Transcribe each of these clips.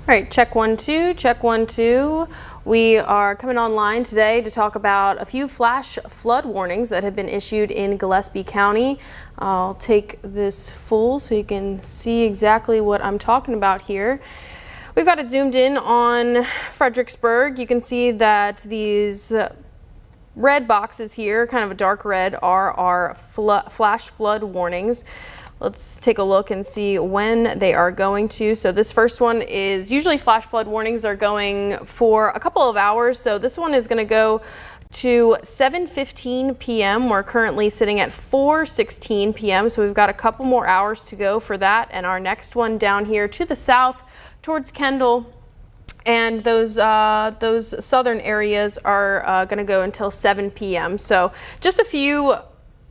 All right, check 1 2, check 1 2. We are coming online today to talk about a few flash flood warnings that have been issued in Gillespie County. I'll take this full so you can see exactly what I'm talking about here. We've got it zoomed in on Fredericksburg. You can see that these red boxes here, kind of a dark red, are our flash flood warnings. Let's take a look and see when they are going to. So this first one is usually flash flood warnings are going for a couple of hours. So this one is going to go to 7:15 p.m. We're currently sitting at 4:16 p.m. So we've got a couple more hours to go for that. And our next one down here to the south towards Kendall and those southern areas are going to go until 7 p.m. So just a few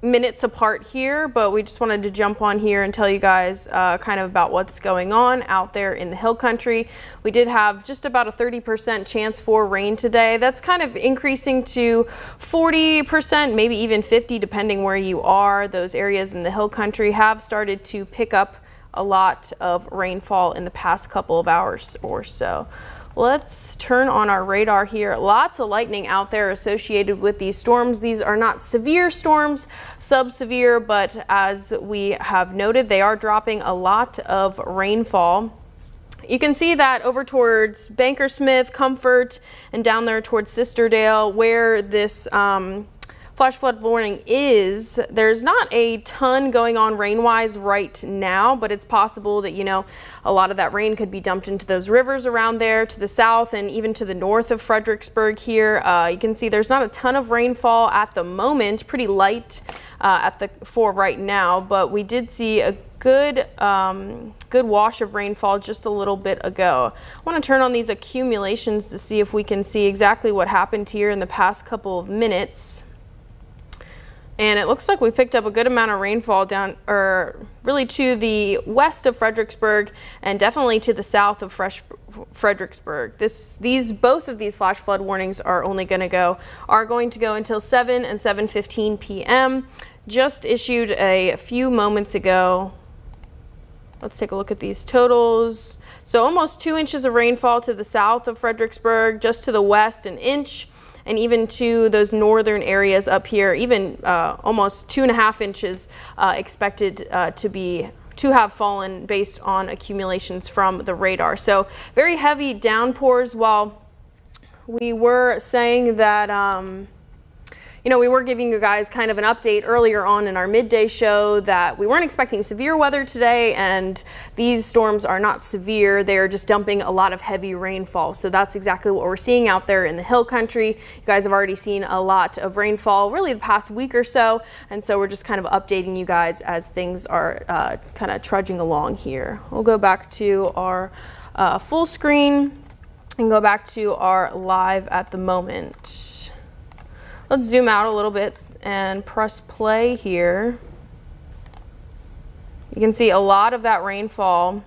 minutes apart here, but we just wanted to jump on here and tell you guys kind of about what's going on out there in the hill country. We did have just about a 30% chance for rain today. That's kind of increasing to 40%, maybe even 50% depending where you are. Those areas in the hill country have started to pick up a lot of rainfall in the past couple of hours or so. Let's turn on our radar here. Lots of lightning out there associated with these storms. These are not severe storms, sub-severe, but as we have noted, they are dropping a lot of rainfall. You can see that over towards Bankersmith, Comfort, and down there towards Sisterdale, where this flash flood warning is. There's not a ton going on rain-wise right now, but it's possible that, you know, a lot of that rain could be dumped into those rivers around there to the south and even to the north of Fredericksburg here. You can see there's not a ton of rainfall at the moment, pretty light for right now, but we did see a good wash of rainfall just a little bit ago. I want to turn on these accumulations to see if we can see exactly what happened here in the past couple of minutes. And it looks like we picked up a good amount of rainfall down, or really to the west of Fredericksburg and definitely to the south of Fredericksburg. Both of these flash flood warnings are going to go until 7 and 7:15 p.m. Just issued a few moments ago. Let's take a look at these totals. So almost 2 inches of rainfall to the south of Fredericksburg, just to the west an inch. And even to those northern areas up here, even almost 2.5 inches expected to have fallen based on accumulations from the radar. So very heavy downpours. While we were saying that you know, we were giving you guys kind of an update earlier on in our midday show that we weren't expecting severe weather today, and these storms are not severe. They're just dumping a lot of heavy rainfall. So that's exactly what we're seeing out there in the hill country. You guys have already seen a lot of rainfall really the past week or so, and so we're just kind of updating you guys as things are kind of trudging along here. We'll go back to our full screen and go back to our live at the moment. Let's zoom out a little bit and press play here. You can see a lot of that rainfall,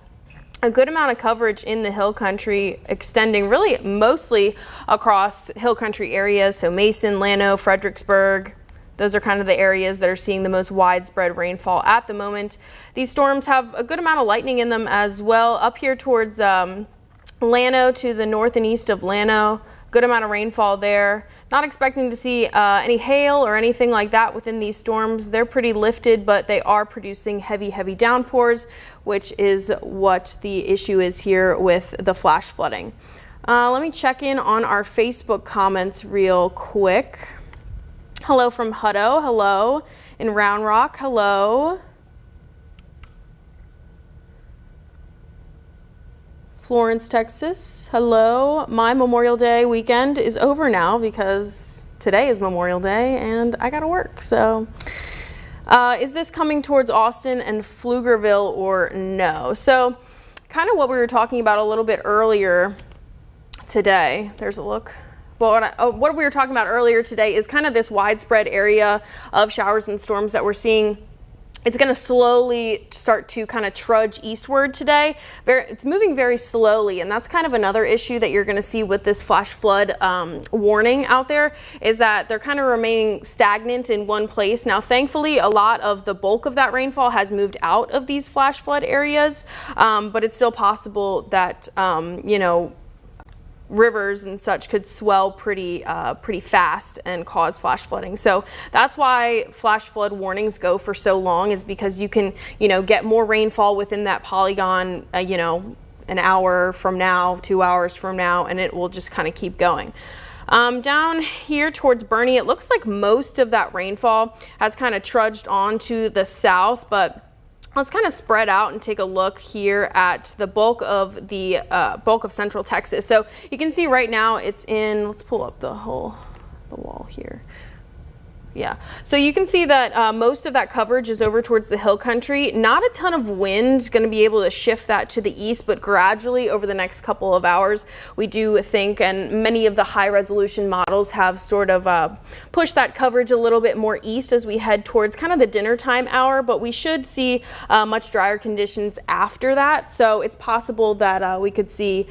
a good amount of coverage in the hill country, extending really mostly across hill country areas. So Mason, Llano, Fredericksburg, those are kind of the areas that are seeing the most widespread rainfall at the moment. These storms have a good amount of lightning in them as well. Up here towards Llano, to the north and east of Llano, good amount of rainfall there. Not expecting to see any hail or anything like that within these storms. They're pretty lifted, but they are producing heavy downpours, which is what the issue is here with the flash flooding. Let me check in on our Facebook comments real quick. Hello from Hutto. Hello. In Round Rock. Hello. Florence, Texas. Hello. My Memorial Day weekend is over now because today is Memorial Day and I gotta work. So is this coming towards Austin and Pflugerville or no? So kind of what we were talking about a little bit earlier today. There's a look. Well, what we were talking about earlier today is kind of this widespread area of showers and storms that we're seeing It's going to slowly start to kind of trudge eastward today. It's moving very slowly, and that's kind of another issue that you're going to see with this flash flood warning out there, is that they're kind of remaining stagnant in one place. Now, thankfully, a lot of the bulk of that rainfall has moved out of these flash flood areas, but it's still possible that, you know, rivers and such could swell pretty fast and cause flash flooding. So that's why flash flood warnings go for so long, is because you can, you know, get more rainfall within that polygon, you know, an hour from now, 2 hours from now, and it will just kind of keep going. Down here towards Bernie, it looks like most of that rainfall has kind of trudged on to the south, but let's kind of spread out and take a look here at the bulk of central Texas. So you can see right now it's in, let's pull up the wall here. Yeah, so you can see that most of that coverage is over towards the hill country. Not a ton of wind going to be able to shift that to the east, but gradually over the next couple of hours, we do think, and many of the high resolution models have sort of pushed that coverage a little bit more east as we head towards kind of the dinner time hour, but we should see much drier conditions after that. So it's possible that we could see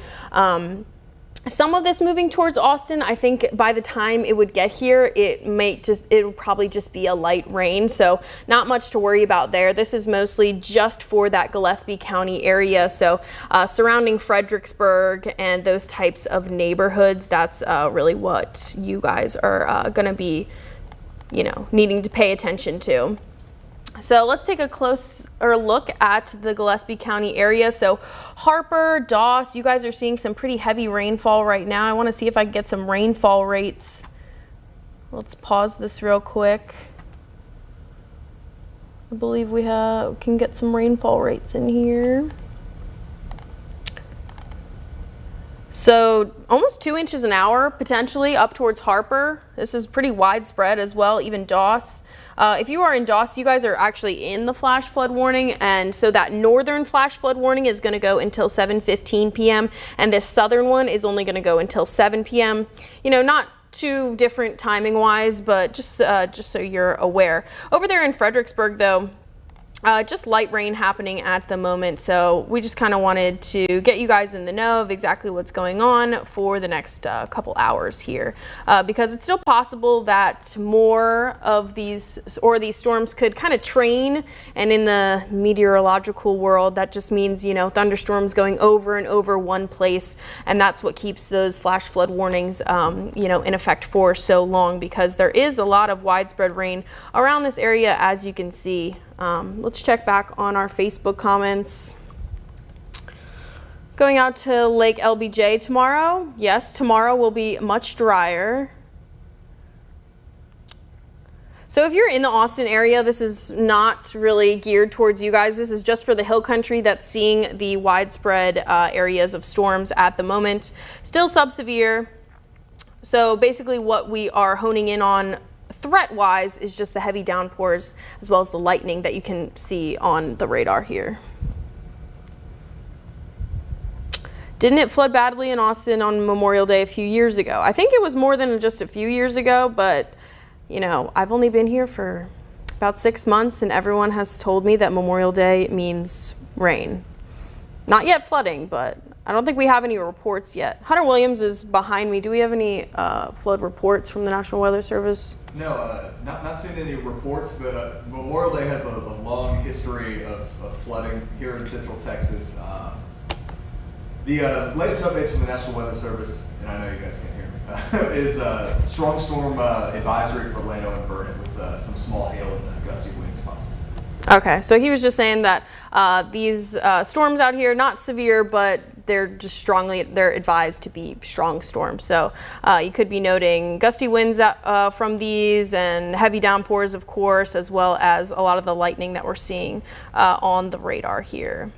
some of this moving towards Austin. I think by the time it would get here, it would probably just be a light rain. So not much to worry about there. This is mostly just for that Gillespie County area. So surrounding Fredericksburg and those types of neighborhoods, that's really what you guys are going to be, you know, needing to pay attention to. So let's take a closer look at the Gillespie County area. So Harper, Doss, you guys are seeing some pretty heavy rainfall right now. I want to see if I can get some rainfall rates. Let's pause this real quick. I believe we can get some rainfall rates in here. So almost 2 inches an hour potentially up towards Harper. This is pretty widespread as well, even Doss. If you are in Doss, you guys are actually in the flash flood warning, and so that northern flash flood warning is going to go until 7:15 p.m. and this southern one is only going to go until 7 p.m. You know, not too different timing wise, but just so you're aware. Over there in Fredericksburg though, just light rain happening at the moment, so we just kind of wanted to get you guys in the know of exactly what's going on for the next couple hours here, because it's still possible that more of these storms could kind of train, and in the meteorological world that just means, you know, thunderstorms going over and over one place, and that's what keeps those flash flood warnings you know, in effect for so long, because there is a lot of widespread rain around this area, as you can see. Let's check back on our Facebook comments. Going out to Lake LBJ tomorrow. Yes, tomorrow will be much drier. So if you're in the Austin area, this is not really geared towards you guys. This is just for the hill country that's seeing the widespread areas of storms at the moment. Still subsevere. So basically what we are honing in on threat-wise is just the heavy downpours as well as the lightning that you can see on the radar here. Didn't it flood badly in Austin on Memorial Day a few years ago? I think it was more than just a few years ago, but you know, I've only been here for about 6 months and everyone has told me that Memorial Day means rain. Not yet flooding, but I don't think we have any reports yet. Hunter Williams is behind me. Do we have any flood reports from the National Weather Service? No, not seeing any reports, but Memorial Day has a long history of flooding here in Central Texas. The latest updates from the National Weather Service, and I know you guys can't hear me, is a strong storm advisory for Orlando and Vernon with some small hail and gusty winds possible. Okay, so he was just saying that these storms out here, not severe, but they're advised to be strong storms. So you could be noting gusty winds from these and heavy downpours, of course, as well as a lot of the lightning that we're seeing on the radar here.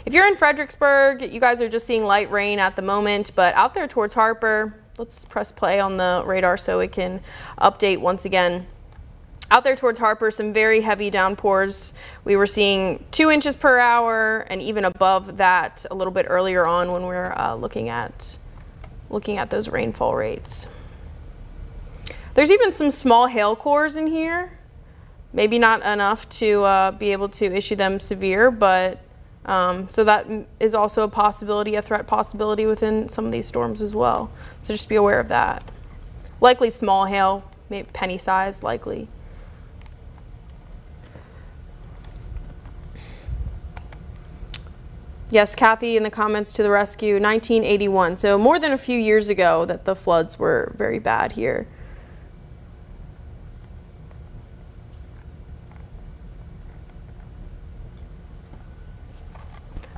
If you're in Fredericksburg, you guys are just seeing light rain at the moment, but out there towards Harper, let's press play on the radar so it can update once again. Out there towards Harper, some very heavy downpours. We were seeing 2 inches per hour and even above that a little bit earlier on when we were looking at those rainfall rates. There's even some small hail cores in here. Maybe not enough to be able to issue them severe, but so that is also a possibility, a threat possibility within some of these storms as well. So just be aware of that. Likely small hail, maybe penny size, likely. Yes, Kathy in the comments to the rescue, 1981. So more than a few years ago that the floods were very bad here.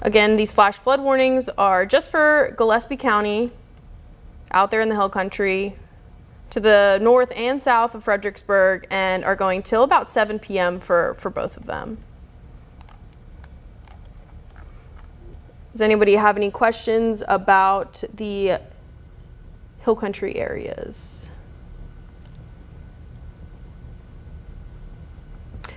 Again, these flash flood warnings are just for Gillespie County, out there in the hill country, to the north and south of Fredericksburg, and are going till about 7 p.m. for both of them. Does anybody have any questions about the hill country areas?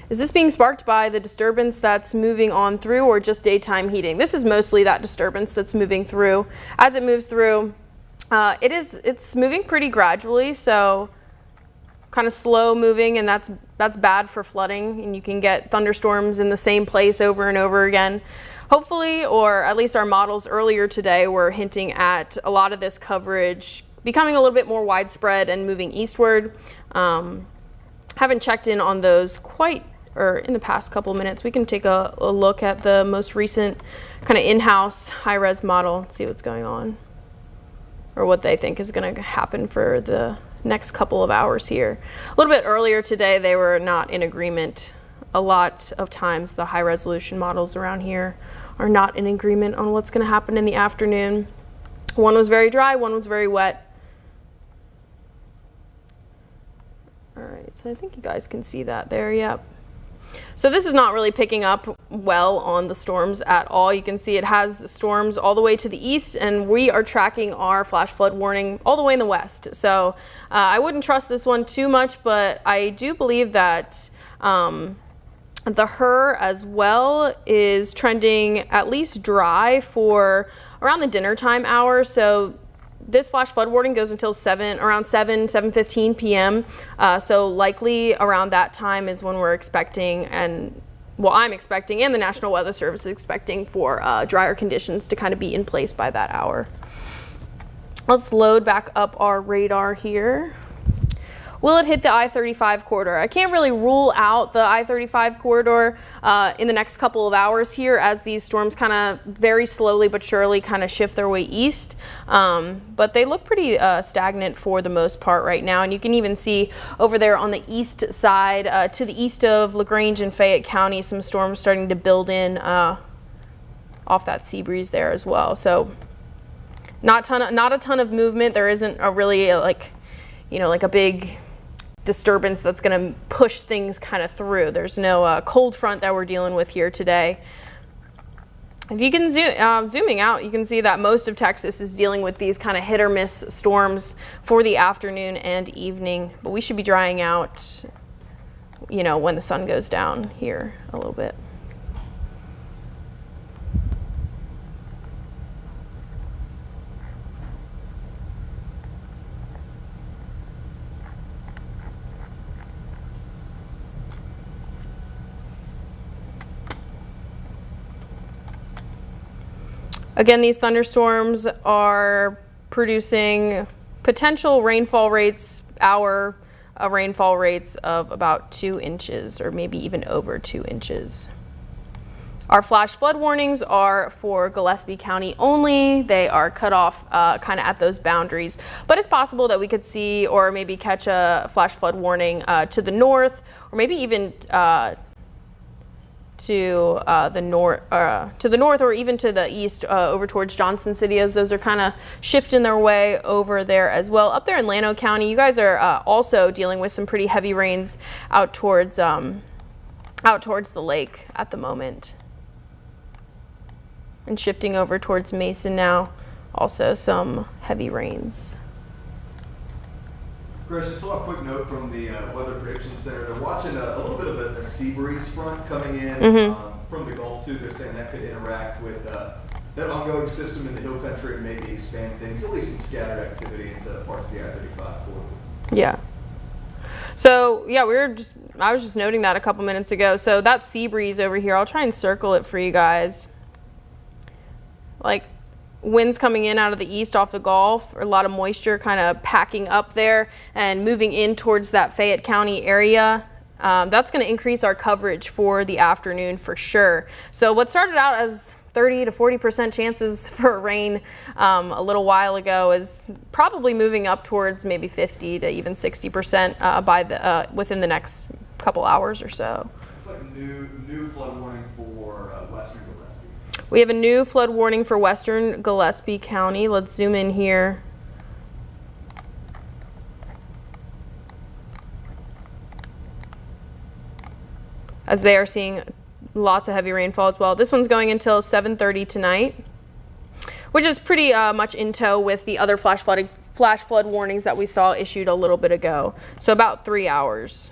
Is this being sparked by the disturbance that's moving on through, or just daytime heating? This is mostly that disturbance that's moving through. As it moves through, it's moving pretty gradually, so kind of slow moving, and that's bad for flooding, and you can get thunderstorms in the same place over and over again. Hopefully, or at least our models earlier today were hinting at a lot of this coverage becoming a little bit more widespread and moving eastward. Haven't checked in on those quite, or in the past couple of minutes. We can take a look at the most recent kind of in-house high-res model and see what's going on, or what they think is going to happen for the next couple of hours here. A little bit earlier today, they were not in agreement. A lot of times the high resolution models around here are not in agreement on what's going to happen in the afternoon. One was very dry, one was very wet. All right, so I think you guys can see that there, yep. So this is not really picking up well on the storms at all. You can see it has storms all the way to the east, and we are tracking our flash flood warning all the way in the west. So I wouldn't trust this one too much, but I do believe that the HER as well is trending at least dry for around the dinner time hour. So this flash flood warning goes until around 7:15 p.m. So likely around that time is when we're expecting, and well, I'm expecting, and the National Weather Service is expecting for drier conditions to kind of be in place by that hour. Let's load back up our radar here. Will it hit the I-35 corridor? I can't really rule out the I-35 corridor in the next couple of hours here, as these storms kind of very slowly but surely kind of shift their way east. But they look pretty stagnant for the most part right now. And you can even see over there on the east side, to the east of LaGrange and Fayette County, some storms starting to build in off that sea breeze there as well. So not a ton of movement. There isn't a really like a big disturbance that's going to push things kind of through. There's no cold front that we're dealing with here today. If you can zooming out, you can see that most of Texas is dealing with these kind of hit or miss storms for the afternoon and evening, but we should be drying out, when the sun goes down here a little bit. Again, these thunderstorms are producing potential rainfall rates, rainfall rates of about 2 inches, or maybe even over 2 inches. Our flash flood warnings are for Gillespie County only. They are cut off kind of at those boundaries, but it's possible that we could see or maybe catch a flash flood warning to the north, or maybe even to the north, or even to the east, over towards Johnson City, as those are kind of shifting their way over there as well. Up there in Llano County, you guys are also dealing with some pretty heavy rains out towards the lake at the moment, and shifting over towards Mason now. Also some heavy rains. Chris, just a quick note from the Weather Prediction Center. They're watching a little bit of a sea breeze front coming in from the Gulf too. They're saying that could interact with that ongoing system in the hill country and maybe expand things, at least some scattered activity into parts of the I-35 corridor. Yeah. So yeah, we're just I was just noting that a couple minutes ago. So that sea breeze over here, I'll try and circle it for you guys. Like winds coming in out of the east off the Gulf, a lot of moisture kind of packing up there and moving in towards that Fayette County area. That's going to increase our coverage for the afternoon for sure. So what started out as 30 to 40% chances for rain a little while ago is probably moving up towards maybe 50 to even 60% within the next couple hours or so. It's like new flood warning for western Gillespie. We have a new flood warning for western Gillespie County. Let's zoom in here. As they are seeing lots of heavy rainfall as well. This one's going until 7:30 tonight, which is pretty much in tow with the other flash flood warnings that we saw issued a little bit ago. So about 3 hours.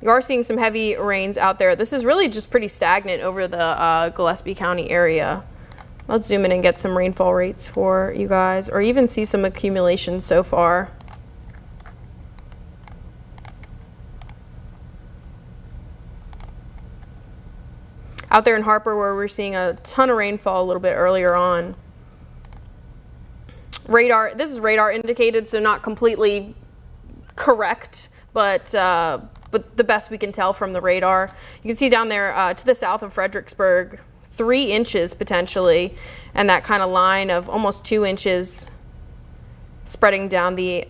You are seeing some heavy rains out there. This is really just pretty stagnant over the Gillespie County area. Let's zoom in and get some rainfall rates for you guys, or even see some accumulation so far. Out there in Harper, where we're seeing a ton of rainfall a little bit earlier on. Radar, this is radar indicated, so not completely correct, but the best we can tell from the radar. You can see down there to the south of Fredericksburg, 3 inches potentially, and that kind of line of almost 2 inches spreading down the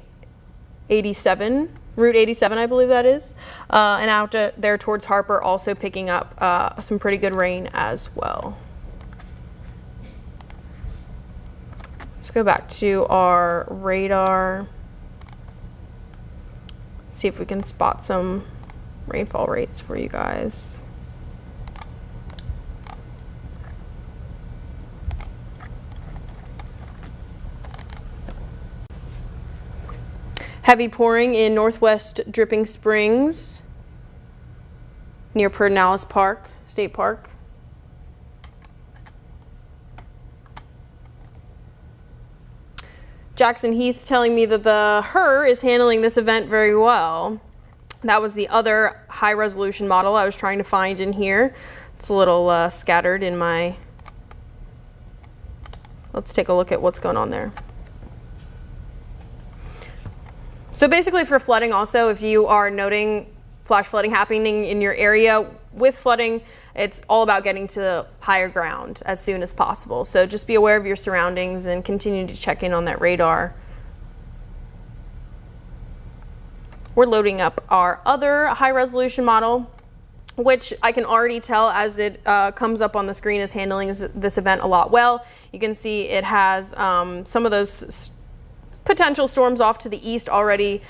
87. Route 87, I believe that is, and out there towards Harper, also picking up some pretty good rain as well. Let's go back to our radar, see if we can spot some rainfall rates for you guys. Heavy pouring in northwest Dripping Springs near Pedernales Park, State Park. Jackson Heath telling me that the HRRR is handling this event very well. That was the other high resolution model I was trying to find in here. It's a little scattered in my... Let's take a look at what's going on there. So basically for flooding also, if you are noting flash flooding happening in your area with flooding, it's all about getting to the higher ground as soon as possible. So just be aware of your surroundings and continue to check in on that radar. We're loading up our other high resolution model, which I can already tell as it comes up on the screen is handling this event a lot well. You can see it has some of those potential storms off to the east already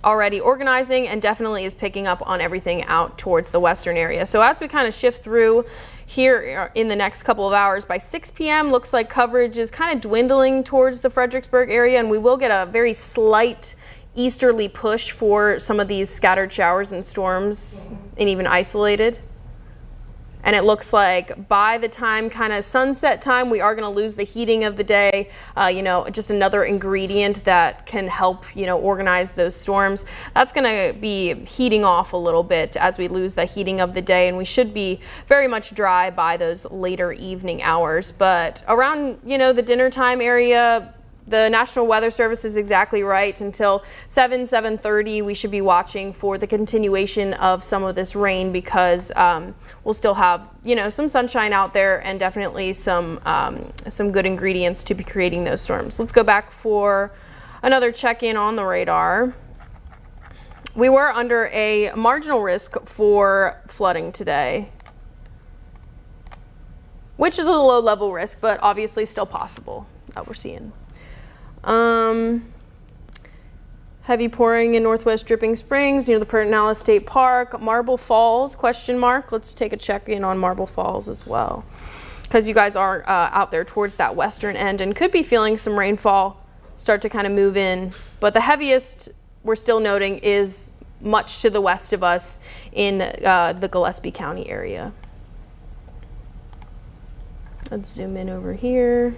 organizing, and definitely is picking up on everything out towards the western area. So as we kind of shift through here in the next couple of hours, by 6 p.m. looks like coverage is kind of dwindling towards the Fredericksburg area, and we will get a very slight easterly push for some of these scattered showers and storms, and even isolated. And it looks like by the time kind of sunset time, we are going to lose the heating of the day. You know, just another ingredient that can help, you know, organize those storms. That's going to be heating off a little bit as we lose the heating of the day, and we should be very much dry by those later evening hours. But around, you know, the dinner time area, the National Weather Service is exactly right. Until 7:30, we should be watching for the continuation of some of this rain, because we'll still have, you know, some sunshine out there and definitely some good ingredients to be creating those storms. Let's go back for another check-in on the radar. We were under a marginal risk for flooding today, which is a low-level risk, but obviously still possible that we're seeing. Heavy pouring in northwest Dripping Springs near the Pedernales State Park. Marble Falls, question mark. Let's take a check in on Marble Falls as well, because you guys are out there towards that western end and could be feeling some rainfall start to kind of move in. But the heaviest we're still noting is much to the west of us in the Gillespie County area. Let's zoom in over here.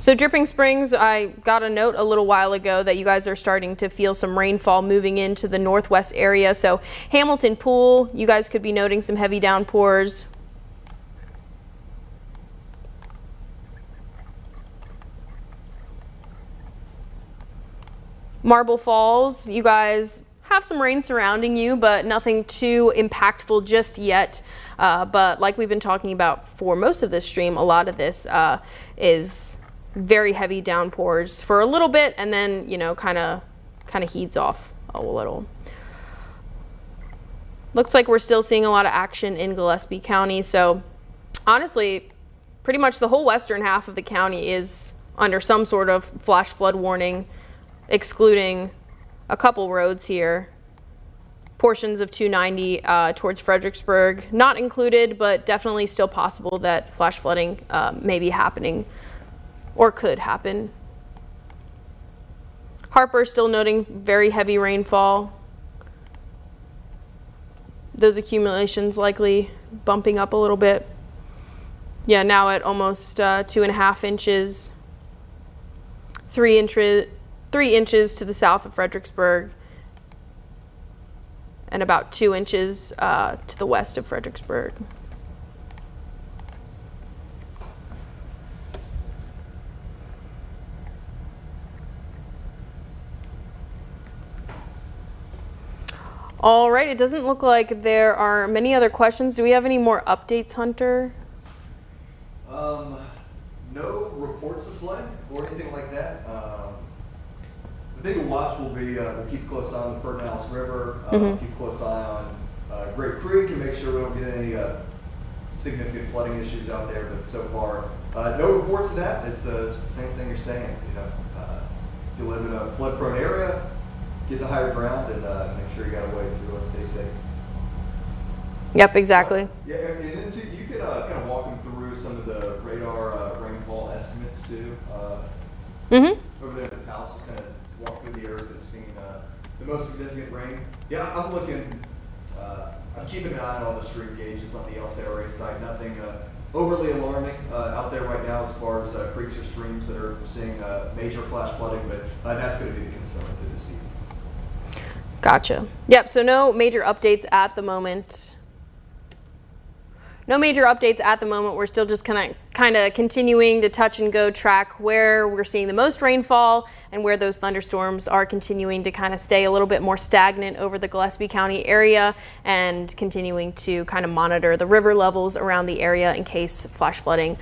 So Dripping Springs, I got a note a little while ago that you guys are starting to feel some rainfall moving into the northwest area. So Hamilton Pool, you guys could be noting some heavy downpours. Marble Falls, you guys have some rain surrounding you, but nothing too impactful just yet. But like we've been talking about for most of this stream, a lot of this is very heavy downpours for a little bit, and then, you know, kind of heats off a little. Looks like we're still seeing a lot of action in Gillespie County. So honestly, pretty much the whole western half of the county is under some sort of flash flood warning, excluding a couple roads here. Portions of 290 towards Fredericksburg, not included, but definitely still possible that flash flooding may be happening or could happen. Harper still noting very heavy rainfall. Those accumulations likely bumping up a little bit. Yeah, now at almost 2.5 inches. 3 inches to the south of Fredericksburg, and about 2 inches to the west of Fredericksburg. All right, it doesn't look like there are many other questions. Do we have any more updates, Hunter? No reports of flooding or anything like that. The thing to watch will be, we'll keep a close eye on the Pedernales River, we'll keep a close eye on Great Creek and make sure we don't get any significant flooding issues out there. But so far, no reports of that. It's just the same thing you're saying. You know, if you live in a flood-prone area, get to higher ground and make sure you got a way to stay safe. Yep, exactly. Yeah, and then too, you could kind of walk them through some of the radar rainfall estimates too. Over there at the palace, just kind of walk through the areas that have seen the most significant rain. Yeah, I'm looking. I'm keeping an eye on all the stream gauges on the LCRA site. Nothing overly alarming out there right now as far as creeks or streams that are seeing major flash flooding, but that's going to be the concern to this evening. Gotcha. Yep, so no major updates at the moment. No major updates at the moment. We're still just kind of continuing to touch and go track where we're seeing the most rainfall and where those thunderstorms are continuing to kind of stay a little bit more stagnant over the Gillespie County area, and continuing to kind of monitor the river levels around the area in case flash flooding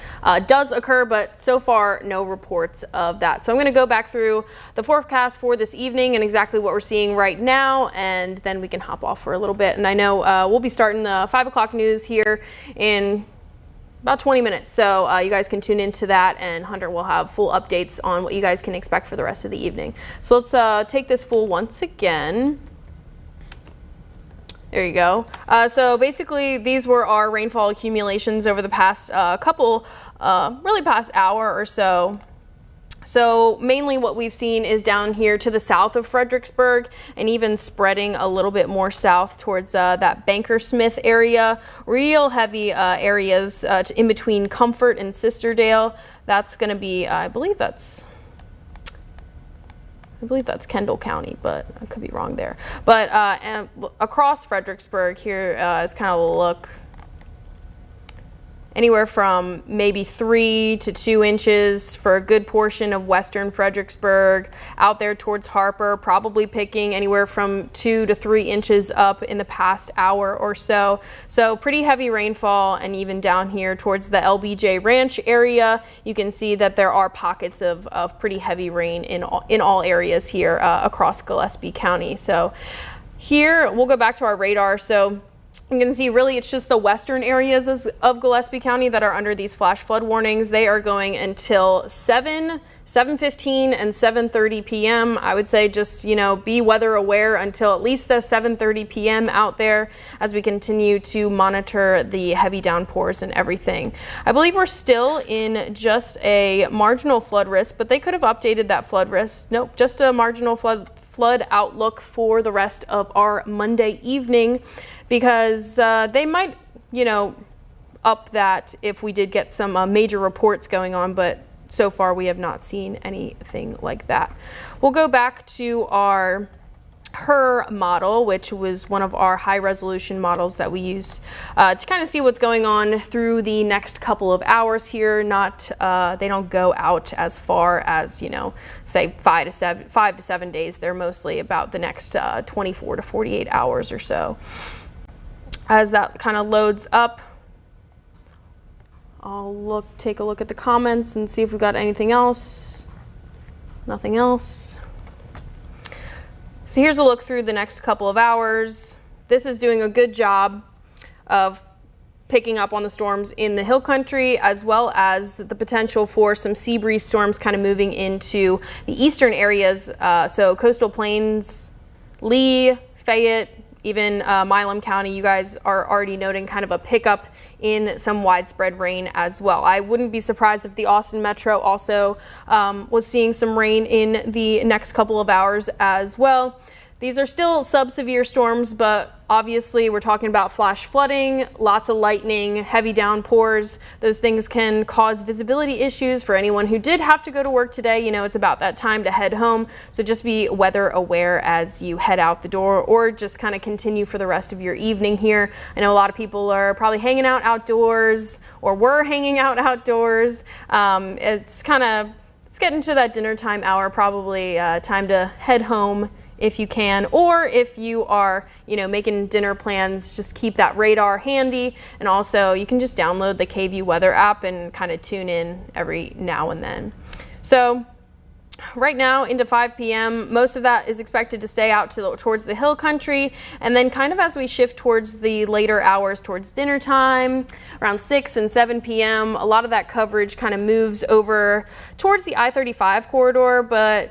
does occur, but so far no reports of that. So I'm going to go back through the forecast for this evening and exactly what we're seeing right now, and then we can hop off for a little bit. And I know we'll be starting the 5 o'clock news here in about 20 minutes, so you guys can tune into that, and Hunter will have full updates on what you guys can expect for the rest of the evening. So let's take this full once again. There you go. So basically these were our rainfall accumulations over the past really past hour or so. So mainly what we've seen is down here to the south of Fredericksburg, and even spreading a little bit more south towards that Bankersmith area. Real heavy areas in between Comfort and Sisterdale. That's going to be, I believe that's Kendall County, but I could be wrong there. But and across Fredericksburg here is kind of a look. Anywhere from maybe 3 to 2 inches for a good portion of western Fredericksburg. Out there towards Harper, probably picking anywhere from 2 to 3 inches up in the past hour or so. So pretty heavy rainfall, and even down here towards the LBJ Ranch area, you can see that there are pockets of pretty heavy rain in all areas here across Gillespie County. So here, we'll go back to our radar. So you can see really it's just the western areas of Gillespie County that are under these flash flood warnings. They are going until 7:15 and 7:30 p.m. I would say just, you know, be weather aware until at least the 7:30 p.m. out there as we continue to monitor the heavy downpours and everything. I believe we're still in just a marginal flood risk, but they could have updated that flood risk. Nope, just a marginal flood outlook for the rest of our Monday evening, because they might, you know, up that if we did get some major reports going on, but so far we have not seen anything like that. We'll go back to our HER model, which was one of our high resolution models that we use to kind of see what's going on through the next couple of hours here. They don't go out as far as, say 5 to 7 days. They're mostly about the next 24 to 48 hours or so. As that kind of loads up, I'll take a look at the comments and see if we've got anything else. Nothing else. So here's a look through the next couple of hours. This is doing a good job of picking up on the storms in the hill country, as well as the potential for some sea breeze storms kind of moving into the eastern areas. So coastal plains, Lee, Fayette, even Milam County, you guys are already noting kind of a pickup in some widespread rain as well. I wouldn't be surprised if the Austin Metro also was seeing some rain in the next couple of hours as well. These are still sub-severe storms, but obviously we're talking about flash flooding, lots of lightning, heavy downpours. Those things can cause visibility issues for anyone who did have to go to work today. It's about that time to head home. So just be weather aware as you head out the door, or just kind of continue for the rest of your evening here. I know a lot of people are probably hanging out outdoors or were hanging out outdoors. It's getting to that dinner time hour, probably time to head home if you can, or if you are, making dinner plans, just keep that radar handy. And also you can just download the KVUE weather app and kind of tune in every now and then. So right now into 5 p.m., most of that is expected to stay out towards the hill country. And then kind of as we shift towards the later hours, towards dinner time, around 6 and 7 p.m., a lot of that coverage kind of moves over towards the I-35 corridor, but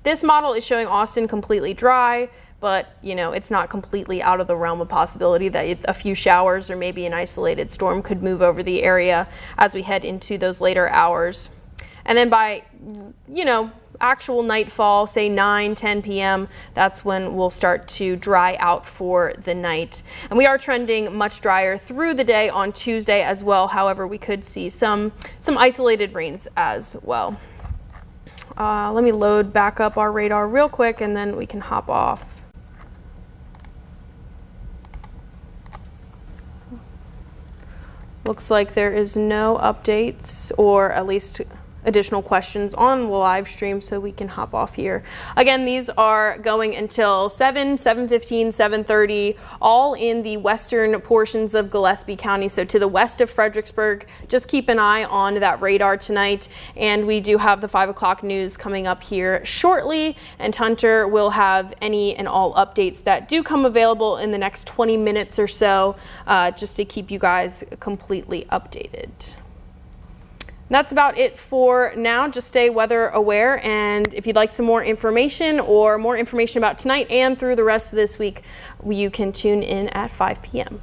this model is showing Austin completely dry, but it's not completely out of the realm of possibility that a few showers or maybe an isolated storm could move over the area as we head into those later hours. And then by, actual nightfall, say 9, 10 p.m., that's when we'll start to dry out for the night. And we are trending much drier through the day on Tuesday as well. However, we could see some isolated rains as well. Let me load back up our radar real quick and then we can hop off. Looks like there is no updates, or at least additional questions on the live stream, so we can hop off here. Again, these are going until 7, 7:15, 7:30, all in the western portions of Gillespie County, so to the west of Fredericksburg. Just keep an eye on that radar tonight, and we do have the 5 o'clock news coming up here shortly, and Hunter will have any and all updates that do come available in the next 20 minutes or so, just to keep you guys completely updated. That's about it for now. Just stay weather aware, and if you'd like some more information or more information about tonight and through the rest of this week, you can tune in at 5 p.m.